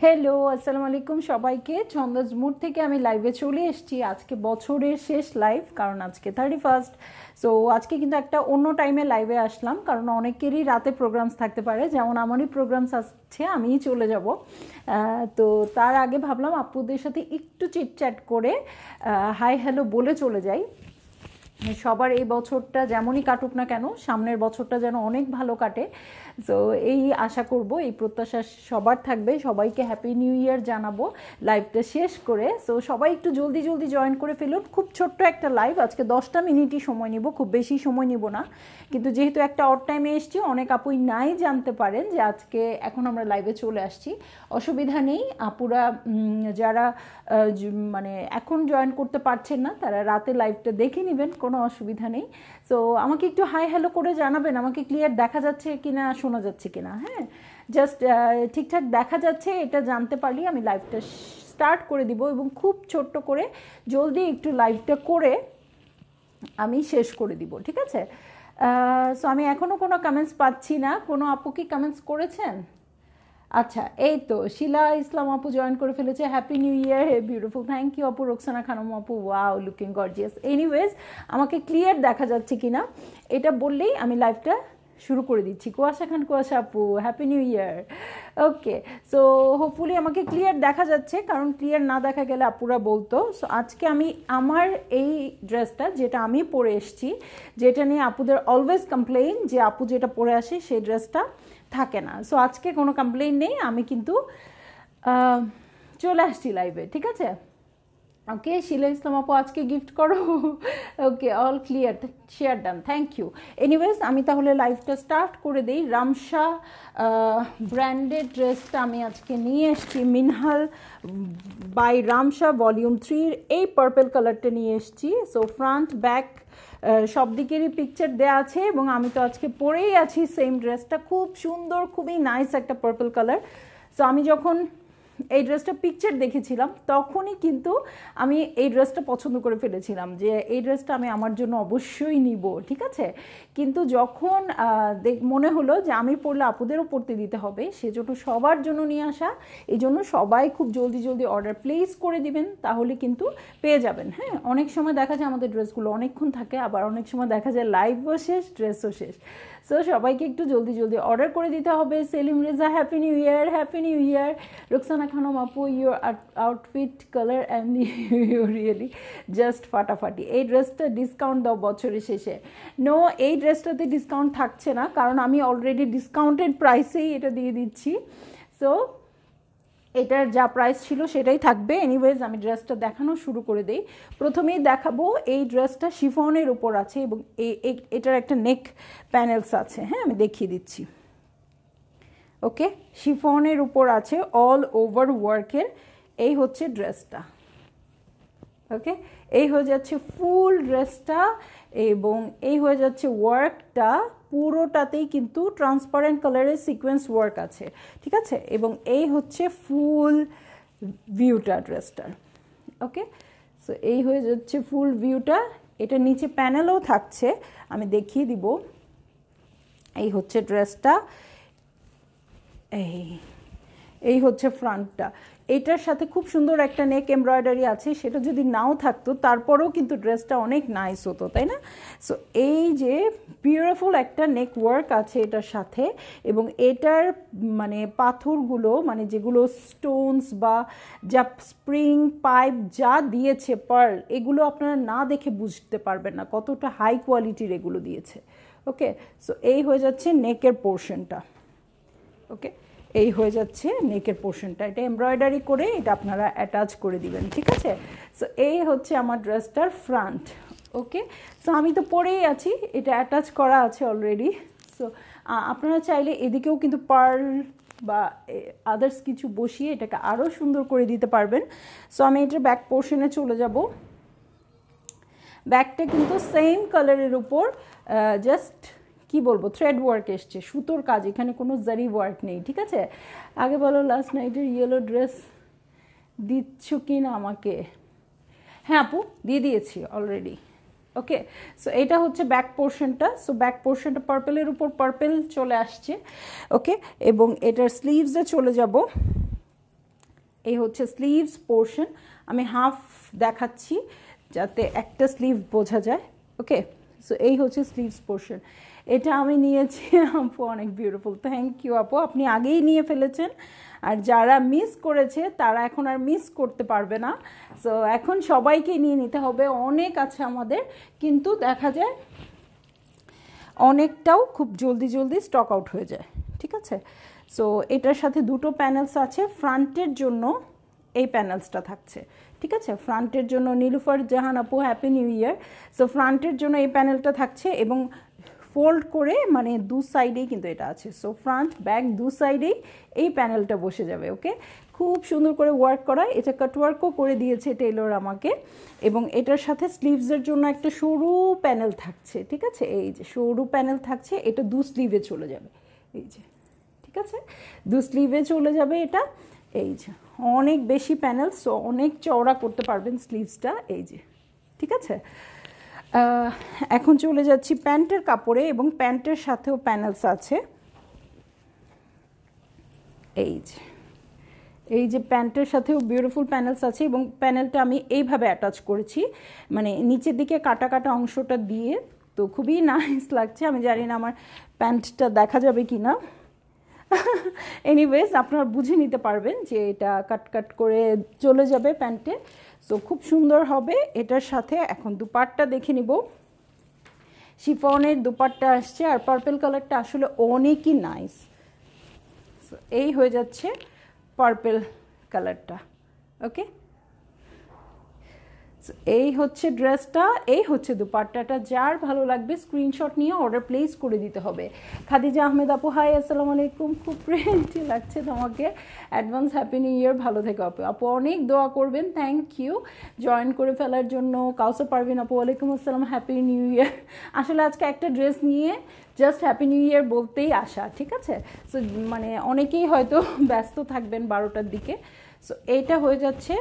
Hello, আসসালামু আলাইকুম সবাইকে। ছন্দাজ মুড থেকে আমি লাইভে চলে এসেছি। আজকে বছরের শেষ লাইভ, কারণ আজকে 31st। সো আজকে কিন্তু একটা অন্য টাইমে লাইভে আসলাম, কারণ অনেকেরই রাতে প্রোগ্রামস থাকতে পারে, যেমন আমারই প্রোগ্রামস আছে, আমিই চলে যাব। তো তার আগে ভাবলাম আপুদের সাথে একটু চিটচ্যাট করে হাই হ্যালো বলে চলে যাই। সবার এই বছরটা যেমনই কাটুক না কেন, সামনের বছরটা যেন অনেক ভালো কাটে। সো এই আশা করব, এই প্রত্যাশা সবার থাকবে। সবাইকে হ্যাপি নিউ ইয়ার জানাবো লাইভটা শেষ করে। সো সবাই একটু জলদি জলদি জয়েন করে ফেলুন। খুব ছোট্ট একটা লাইভ, আজকে 10টা মিনিটই সময় নিব, খুব বেশি সময় নিব না। কিন্তু যেহেতু একটা অড টাইমে এসছি, অনেক আপুই নাই জানতে পারেন যে আজকে এখন আমরা লাইভে চলে আসছি। অসুবিধা নেই, আপুরা যারা মানে এখন জয়েন করতে পারছেন না, তারা রাতে লাইভটা দেখে নেবেন, কোনো অসুবিধা নেই। সো আমাকে একটু হাই হ্যালো করে জানাবেন, আমাকে ক্লিয়ার দেখা যাচ্ছে কিনা, শোনা যাচ্ছে কিনা। হ্যাঁ, জাস্ট ঠিকঠাক দেখা যাচ্ছে এটা জানতে পারলেই আমি লাইভটা স্টার্ট করে দিব, এবং খুব ছোট্ট করে জলদি একটু লাইভটা করে আমি শেষ করে দিব, ঠিক আছে? সো আমি এখনও কোনো কমেন্টস পাচ্ছি না। কোনো আপু কি কমেন্টস করেছেন? আচ্ছা, এই তো শিলা ইসলাম আপু জয়েন করে ফেলেছে। Happy new year, hey beautiful, thank you আপু। রোকসানা খানম আপু, ওয়াও লুকিং গর্জিয়াস। এনিওয়েজ, আমাকে ক্লিয়ার দেখা যাচ্ছে কিনা এটা বললেই আমি লাইভটা শুরু করে দিচ্ছি। কুয়াশা খান, কুয়াশা আপু, হ্যাপি নিউ ইয়ার। ওকে, সো হোপফুলি আমাকে ক্লিয়ার দেখা যাচ্ছে, কারণ ক্লিয়ার না দেখা গেলে আপুরা বলতো। সো আজকে আমি আমার এই ড্রেসটা, যেটা আমি পরে এসছি, যেটা নিয়ে আপুদের অলওয়েজ কমপ্লেইন যে আপু যেটা পরে আসে সেই ড্রেসটা থাকে না। সো আজকে কোনো কমপ্লেইন নেই, আমি কিন্তু চলে আসছি লাইভে, ঠিক আছে? ওকে, শিলা ইসলাম আপু আজকে গিফট করো। Okay, all clear, share done, thank you. Anyways, আমি তাহলে লাইভটা স্টার্ট করে দিই। রামসা ব্র্যান্ডেড ড্রেসটা আমি আজকে নিয়ে এসেছি, মিনহাল বাই রামসা ভলিউম 3-র এই পার্পল কালারটা নিয়ে এসেছি। সো ফ্রন্ট ব্যাক সব দিকেরই পিকচার দেওয়া আছে, এবং আমি তো আজকে পরেই আছি সেম ড্রেসটা। খুব সুন্দর, খুবই নাইস একটা পার্পল কালার। সো আমি যখন এই ড্রেসটা পিকচার দেখেছিলাম, তখনই কিন্তু আমি এই ড্রেসটা পছন্দ করে ফেলেছিলাম যে এই ড্রেসটা আমি আমার জন্য অবশ্যই নিব, ঠিক আছে? কিন্তু যখন মনে হলো যে আমি পরলে আপুদেরও পরতে দিতে হবে, সেজন্য সবার জন্য নিয়ে আসা। এই জন্য সবাই খুব জলদি জলদি অর্ডার প্লেস করে দিবেন, তাহলে কিন্তু পেয়ে যাবেন। হ্যাঁ, অনেক সময় দেখা যায় আমাদের ড্রেসগুলো অনেকক্ষণ থাকে, আবার অনেক সময় দেখা যায় লাইভও শেষ, ড্রেসও শেষ। সো সবাইকে একটু জলদি জলদি অর্ডার করে দিতে হবে। Selim Reza, happy new year, happy new year. Roksana Khanam আপু, your outfit colour and you really just ফাটাফাটি। এই ড্রেসটা ডিসকাউন্ট দাও বছরের শেষে। নো, এই ড্রেসটাতে ডিসকাউন্ট থাকছে না, কারণ আমি অলরেডি ডিসকাউন্টেড প্রাইসেই এটা দিয়ে দিচ্ছি। সো এটার যা প্রাইস ছিল সেটাই থাকবে। এনিওয়েজ, আমি ড্রেসটা দেখানো শুরু করে দিই। প্রথমেই দেখাবো এই ড্রেসটা শিফনের উপর আছে, এবং এটার একটা নেক প্যানেলস আছে। হ্যাঁ, আমি দেখিয়ে দিচ্ছি। ওকে, শিফনের উপর আছে, অল ওভার ওয়ার্কের। এই হচ্ছে ড্রেসটা। ওকে, এই হয়ে যাচ্ছে ফুল ড্রেসটা, এবং এই হয়ে যাচ্ছে ওয়ার্কটা। পুরোটাতেই কিন্তু ট্রান্সপারেন্ট কালারের সিকোয়েন্স ওয়ার্ক আছে, ঠিক আছে? এবং এই হচ্ছে ফুল ভিউটা ড্রেসটার। ওকে, সো এই হয়ে যাচ্ছে ফুল ভিউটা। এটা নিচে প্যানেলও থাকছে, আমি দেখিয়ে দিব। এই হচ্ছে ড্রেসটা, এই হচ্ছে ফ্রন্টটা। এইটার সাথে খুব সুন্দর একটা নেক এমব্রয়ডারি আছে, সেটা যদি নাও থাকতো তারপরেও কিন্তু ড্রেসটা অনেক নাইস হতো, তাই না? সো এই যে বিউটিফুল একটা নেক ওয়ার্ক আছে এটার সাথে, এবং এটার মানে পাথরগুলো, মানে যেগুলো স্টোনস বা যা স্প্রিং পাইপ যা দিয়েছে পার্ল, এগুলো আপনারা না দেখে বুঝতে পারবেন না কতটা হাই কোয়ালিটির এগুলো দিয়েছে। ওকে, সো এই হয়ে যাচ্ছে নেকের পোর্শনটা। ওকে, এই হয়ে যাচ্ছে নেকের পোর্শনটা। এটা এমব্রয়ডারি করে এটা আপনারা অ্যাটাচ করে দিবেন, ঠিক আছে? সো এই হচ্ছে আমার ড্রেসটার ফ্রন্ট। ওকে, সো আমি তো পরেই আছি, এটা অ্যাটাচ করা আছে অলরেডি। সো আপনারা চাইলে এদিকেও কিন্তু পার্ল বা আদার্স কিছু বসিয়ে এটাকে আরও সুন্দর করে দিতে পারবেন। সো আমি এটার ব্যাক পোর্শনে চলে যাব। ব্যাকটা কিন্তু সেম কালারের উপর জাস্ট কি বলবো, থ্রেড ওয়ার্ক এসছে, সুতোর কাজ, এখানে কোনো জারি ওয়ার্ক নেই, ঠিক আছে? আগে বলো, লাস্ট নাইটের ইয়েলো ড্রেস দিচ্ছ কি না আমাকে? হ্যাঁ আপু, দিয়ে দিয়েছি অলরেডি। ওকে, সো এটা হচ্ছে ব্যাক পোর্শনটা। সো ব্যাক পোর্শনটা পার্পেলের উপর পার্পেল চলে আসছে। ওকে, এবং এটার স্লিভসে চলে যাব। এই হচ্ছে স্লিভস পোর্শন, আমি হাফ দেখাচ্ছি যাতে একটা স্লিভ বোঝা যায়। ওকে, সো এই হচ্ছে স্লিভস পোর্শন, এটা আমি নিয়েছি। আপু অনেক বিউটিফুল, থ্যাংক ইউ আপু, আপনি আগেই নিয়ে ফেলেছেন। আর যারা মিস করেছে তারা এখন আর মিস করতে পারবে না। সো এখন সবাইকেই নিয়ে নিতে হবে, অনেক আছে আমাদের, কিন্তু দেখা যায় অনেকটাও খুব জলদি জলদি স্টক আউট হয়ে যায়। ঠিক আছে, সো এটার সাথে দুটো প্যানেলস আছে। ফ্রন্টের জন্য এই প্যানেলসটা থাকছে, ঠিক আছে, ফ্রন্টের জন্য নীলুফার জাহান আপু হ্যাপি নিউ ইয়ার। সো ফ্রন্টের জন্য এই প্যানেলটা থাকছে এবং ফোল্ড করে মানে দু সাইডেই কিন্তু এটা আছে। সো ফ্রন্ট ব্যাক দু সাইডেই এই প্যানেলটা বসে যাবে। ওকে, খুব সুন্দর করে ওয়ার্ক করা, এটা কাটওয়ার্কও করে দিয়েছে টেইলর আমাকে। এবং এটার সাথে স্লিভসের জন্য একটা সরু প্যানেল থাকছে, ঠিক আছে, এই যে সরু প্যানেল থাকছে, এটা দু স্লিভে চলে যাবে, এই যে, ঠিক আছে, দু স্লিভে চলে যাবে এটা। এই যে অনেক বেশি প্যানেল, সো অনেক চওড়া করতে পারবেন স্লিভসটা, এই যে, ঠিক আছে। এখন চলে যাচ্ছি প্যান্টের কাপড়ে, এবং প্যান্টের সাথেও প্যানেলস আছে, এই যে প্যান্টের সাথেও বিউটিফুল প্যানেলস আছে। এবং প্যানেলটা আমি এইভাবে অ্যাটাচ করেছি, মানে নিচের দিকে কাটা কাটা অংশটা দিয়ে, তো খুবই নাইস লাগছে। আমি জানি না আমার প্যান্টটা দেখা যাবে কি না, এনিওয়েজ আপনারা বুঝে নিতে পারবেন যে এটা কাট কাট করে চলে যাবে প্যান্টে, সো খুব সুন্দর হবে এটার সাথে। এখন দুপাট্টা দেখে নিব, শিফনের দুপাট্টা আসছে, আর পার্পল কালারটা আসলে অনেকই নাইস। এই হয়ে যাচ্ছে পার্পল কালারটা। ওকে, এই হচ্ছে ড্রেসটা, এই হচ্ছে দুপাট্টাটা। যার ভালো লাগবে স্ক্রিনশট নিয়ে অর্ডার প্লেস করে দিতে হবে। খাদিজা আহমেদ আপু হাই, আসসালামু আলাইকুম, খুব প্রেন্টি লাগছে তোমাকে, অ্যাডভান্স হ্যাপি নিউ ইয়ার, ভালো থেকে আপু। আপু অনেক দোয়া করবেন, থ্যাংক ইউ জয়েন করে ফেলার জন্য। কাউসার পারভিন আপু ওয়ালাইকুম আসসালাম, হ্যাপি নিউ ইয়ার। আসলে আজকে একটা ড্রেস নিয়ে জাস্ট হ্যাপি নিউ ইয়ার বলতেই আসা, ঠিক আছে। সো মানে অনেকেই হয়তো ব্যস্ত থাকবেন 12টার দিকে। সো এইটা হয়ে যাচ্ছে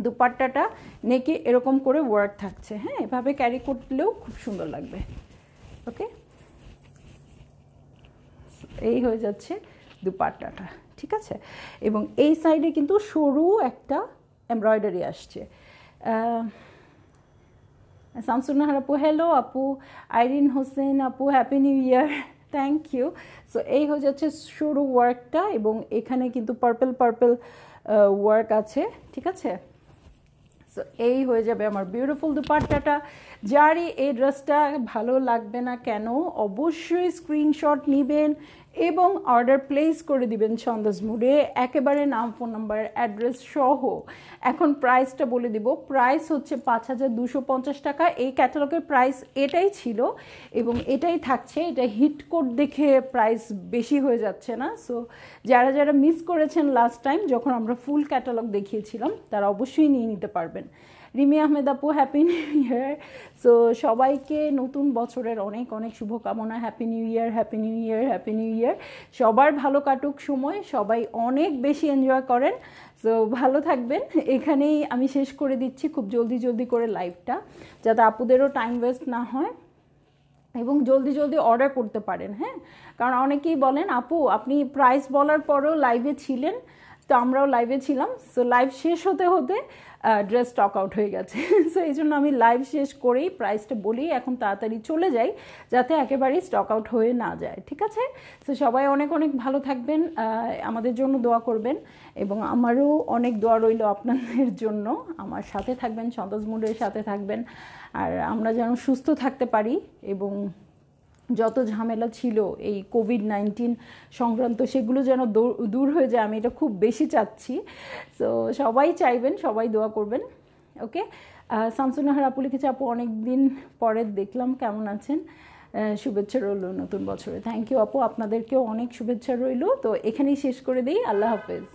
দুপাট্টাটা, নেকে এরকম করে ওয়ার্ক থাকছে, হ্যাঁ, এভাবে ক্যারি করলেও খুব সুন্দর লাগবে। ওকে, এই হয়ে যাচ্ছে দুপাট্টাটা, ঠিক আছে। এবং এই সাইডে কিন্তু সরু একটা এমব্রয়ডারি আসছে। শামসুন্নাহার আপু হ্যালো আপু, আইরিন হোসেন আপু happy new year, thank you. So এই হয়ে যাচ্ছে সরু ওয়ার্কটা, এবং এখানে কিন্তু পার্পল পার্পল ওয়ার্ক আছে, ঠিক আছে। সো এই হয়ে যাবে আমার বিউটিফুল দুপাট্টাটা। যারই এই ড্রেসটা ভালো লাগবে না কেন অবশ্যই স্ক্রিনশট নেবেন এবং অর্ডার প্লেস করে দিবেন ছন্দস মুডে, একেবারে নাম, ফোন নাম্বার, অ্যাড্রেস সহ। এখন প্রাইসটা বলে দিব, প্রাইস হচ্ছে 5250 টাকা। এই ক্যাটালগের প্রাইস এটাই ছিল এবং এটাই থাকছে, এটা হিট কোড দেখে প্রাইস বেশি হয়ে যাচ্ছে না। সো যারা যারা মিস করেছেন লাস্ট টাইম যখন আমরা ফুল ক্যাটালগ দেখিয়েছিলাম তারা অবশ্যই নিয়ে নিতে পারবেন। রিমি আহমেদ আপু হ্যাপি নিউ ইয়ার। সো সবাইকে নতুন বছরের অনেক অনেক শুভকামনা, happy new year, happy new year, happy new ইয়ার। সবার ভালো কাটুক সময়, সবাই অনেক বেশি এনজয় করেন। সো ভালো থাকবেন। এখানেই আমি শেষ করে দিচ্ছি খুব জলদি জলদি করে লাইভটা, যাতে আপুদেরও টাইম ওয়েস্ট না হয় এবং জলদি জলদি অর্ডার করতে পারেন। হ্যাঁ, কারণ অনেকেই বলেন আপু আপনি প্রাইস বলার পরেও লাইভে ছিলেন, তো আমরাও লাইভে ছিলাম। সো লাইভ শেষ হতে হতে ড্রেস স্টক আউট হয়ে গেছে। সো এই জন্য আমি লাইভ শেষ করেই প্রাইসটা বলি এখন তাড়াতাড়ি চলে যাই, যাতে একেবারেই স্টক আউট হয়ে না যায়, ঠিক আছে। সো সবাই অনেক অনেক ভালো থাকবেন, আমাদের জন্য দোয়া করবেন এবং আমারও অনেক দোয়া রইল আপনাদের জন্য। আমার সাথে থাকবেন, ছন্দস মুডের সাথে থাকবেন, আর আমরা যেন সুস্থ থাকতে পারি এবং যত ঝামেলা ছিল এই কোভিড-19 সংক্রান্ত সেগুলো যেন দূর হয়ে যায়, আমি এটা খুব বেশি চাচ্ছি। সো সবাই চাইবেন, সবাই দোয়া করবেন। ওকে, শামসুন্নাহার আপু লিখেছে আপু অনেক দিন পরে দেখলাম, কেমন আছেন, শুভেচ্ছা রইল নতুন বছরে। থ্যাংক ইউ আপু, আপনাদেরকেও অনেক শুভেচ্ছা রইল। তো এখানেই শেষ করে দিই, আল্লাহ হাফেজ।